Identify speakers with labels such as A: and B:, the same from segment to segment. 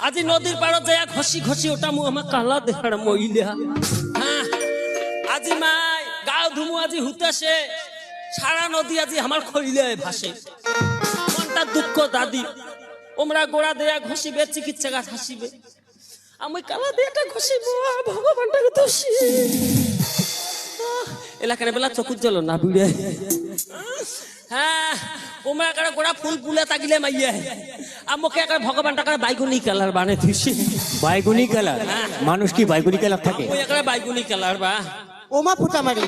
A: আজি নদীর পাড়ত যায় ঘষি ঘষি ওটা মু আমার কালা দেখার মহিলা। হ্যাঁ আজি মাই গাও ধুমু আজি হুতেছে সারা নদী আজি আমার খইলে ভাসে মনটা দুঃখ দাদি ওমরা গোড়া দেয়া ঘষিবে চিকিৎসা গাছ হাসিবে আমি কালা দেয়াটা ঘষিব ভগবানটাকে দোষী এলাকার বেলা চকুর জল না বিড়ে। হ্যাঁ ওমরা কারে গোড়া ফুল ফুলে তাকিলে মাইয়া আমাকে একটা ভগবানটা বাইগুনি কালার বানে তুইছি।
B: বাইগুনি কালার মানুষ কি বাইগুনি কালার থাকে?
A: ওই একটা বাইগুনি কালার বা
C: ওমা ফুটামারি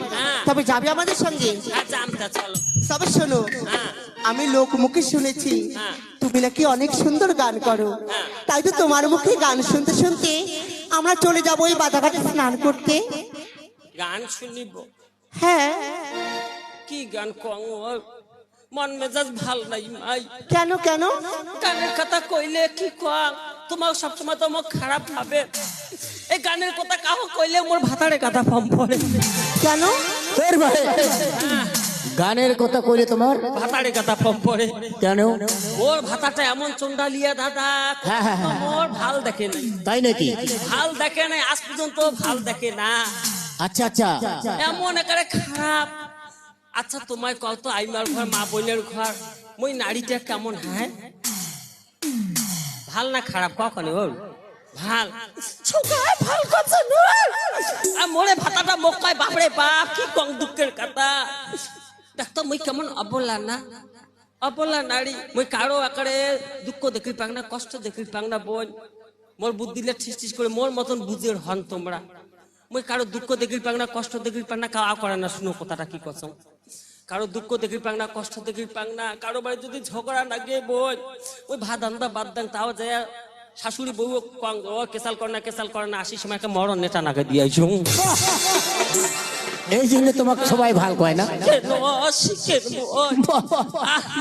C: তবে যাবে আমাদের সঙ্গে?
A: জানতে চলো
C: তবে শোনো আমি লোক মুখে শুনেছি তুমি নাকি অনেক সুন্দর গান করো, তাই তো তোমার মুখে গান শুনতে শুনতে আমরা চলে যাবো ওই বাধাঘাটে স্নান করতে।
A: গান শুনিব?
C: হ্যাঁ।
A: কি গান কং মন মেজাজ ভাল নাই মাই।
C: কেন কেন?
A: গানের কথা কইলে কি কং তোমার সবসময় তো মোক খারাপ ভাবে। এই গানের কথা কাহ কইলে মোর ভাতারে কথা ফম পড়ে।
C: কেন?
B: তোর ভাই গানের কথা কইলে তোমার
A: ভাতারে কথা ফম পড়ে
B: কেন?
A: ওর ভাতাটা এমন চন্ডালিয়া দাদা মোর ভাল দেখে নাই।
B: তাই নাকি?
A: ভাল দেখে নাই আজ পর্যন্ত ভাল দেখে না।
B: আচ্ছা আচ্ছা
A: এমন একারে খারাপ। আচ্ছা তোমায় কত আইমার ঘর মা বোনের ঘর মই নারীটা কেমন? হ্যাঁ ভাল না খারাপ কখনো ওর ভাল ভাল করছে মোরে ভাতাটা মোক কয় বাপরে বাপ কি কং দুঃখের কথা। দেখতো মই কেমন অবলা না অবলা নারী মই কারো আকারে দুঃখ দেখি পাং না কষ্ট দেখি পাং না বোন মোর বুদ্ধিলে ঠিস ঠিস করে মোর মতন বুঝের হন তোমরা। মই কারো দুঃখ দেখি পাং না কষ্ট দেখি পাং না কাওয়া করে না। শুনো কথাটা কি কসম কারো দুঃখ দেখি পাং না কষ্ট দেখি পাং না কারো বাড়ি যদি ঝগড়া লাগে বোন ওই ভাত আন্দা বাদ দাং তাও যায় শাশুড়ি বউ কং ও কেসাল করে না 80 সময় একটা মরণ নেতা নাকে দিয়েছো।
B: এই জন্য তোমাকে সবাই ভাল কয় না?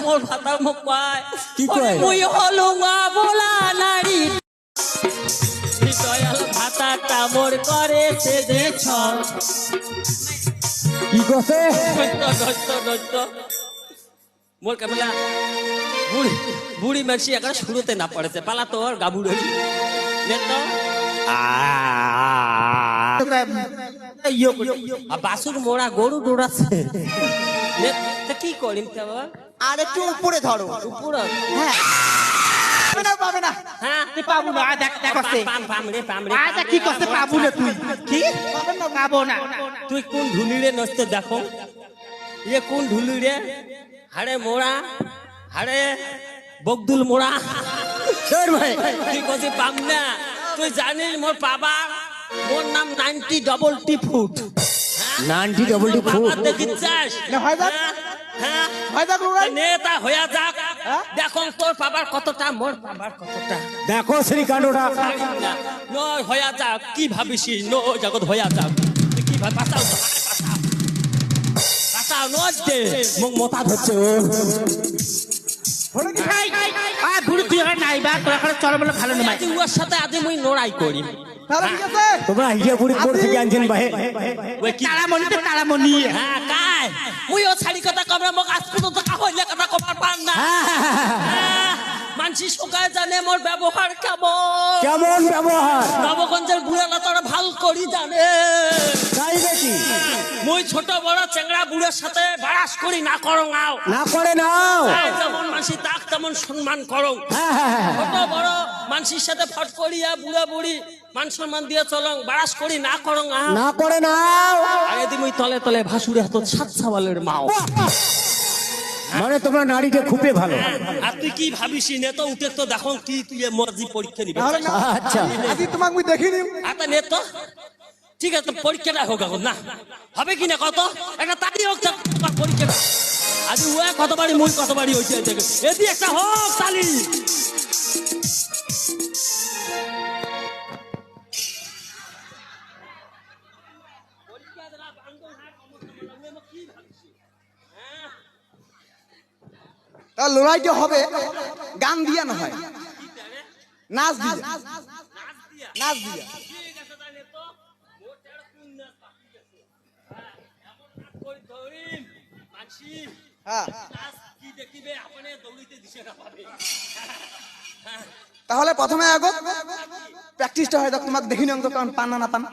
A: মোর ভাতার মুখ পায়
B: কি কয়?
A: মুই হলো মা বলা নারী দয়াল ভাতাটা মোর করেছে দেখ
B: কি কছে?
A: মোর কেবলা বুড়ি বুড়ি মানসি একটা শুরুতে না পড়েছে পালা তোর গাবুড়ি বাসুর মোড়া গরু দৌড়াচ্ছে কি করিম
C: আর একটু উপরে ধরো।
A: উপরে
C: হ্যাঁ পাবে না।
A: হ্যাঁ
C: তুই পাবো না। দেখ দেখ আছে
A: পাম
C: আচ্ছা কি করতে পাবো না তুই? কি পাবেন না? পাবো না।
A: তুই কোন ঢুলিরে নষ্ট দেখো ইয়ে কোন ঢুলিরে হাড়ে মোড়া হাড়ে বগদুল মোড়া
B: ভাই
A: তুই কছি পাম না। তুই জানিস মোর বাবা মোর নাম 90 ফুট
B: 90 ফুট
A: দেখিস হ্যাঁ নেতা হইয়া যাক দেখো তোর বাবার কতটা মোর বাবার কতটা
B: দেখো শ্রীকাণ্ডটা
A: নয় হইয়া যাক কি ভাবিস নো জগৎ হইয়া যাক তুই কি ভাব বাঁচাও বাঁচাও নয় দে
B: মুখ মোতা ধরছে ও
A: ওর সাথে আজ মুই নড়াই করি।
B: তোমরা হিজে বুড়ি কোর থেকে আনছেন ভাই
C: তারামণি
A: হ্যাঁ কাই মুই ও ছাড়ি কথা কমরা মোক আজ পর্যন্ত কাহইলে কথা কবার পান না। মানসি সকায় জানে মোর ব্যবহার
B: কেমন ব্যবহার
A: নবগঞ্জের বুড়ালা তোরা ভাল করি জানে।
B: তাই নাকি?
A: মুই ছোট বড় চেংড়া বুড়ের সাথে বারাস করি না করো নাও
B: না করে নাও
A: যেমন মানসি তাক তেমন সম্মান করো। ছোট বড় মানসির সাথে ফট করিয়া বুড়া বুড়ি মান সম্মান দিয়ে চলং বারাস করি না করো
B: না করে নাও।
A: আর এদি মুই তলে তলে ভাসুরে হাত 7 সাওয়ালের মাও।
B: মানে তোমরা নারীকে খুবই ভালো।
A: আর তুই কি ভাবিস নে তো উঠে তো দেখো কি তুই মর্জি পরীক্ষা নিবি।
B: আচ্ছা
D: আজি তোমাক মুই দেখিনি
A: আতা নে তো ঠিক আছে পরীক্ষাটা হোক এখন না হবে কি না কত একটা তাড়ি হোক পরীক্ষাটা আজ ও কতবারই মুই কতবারই হইছে দেখে এদি একটা হোক তালি।
D: লড়াইটা হবে গান দিয়া না হয় নাচ দিয়া নাচ দিয়া হ্যাঁ তাহলে প্রথমে আগত প্র্যাকটিসটা হয় দেখ তোমাকে দেখিনি অঙ্ক কারণ পান না পান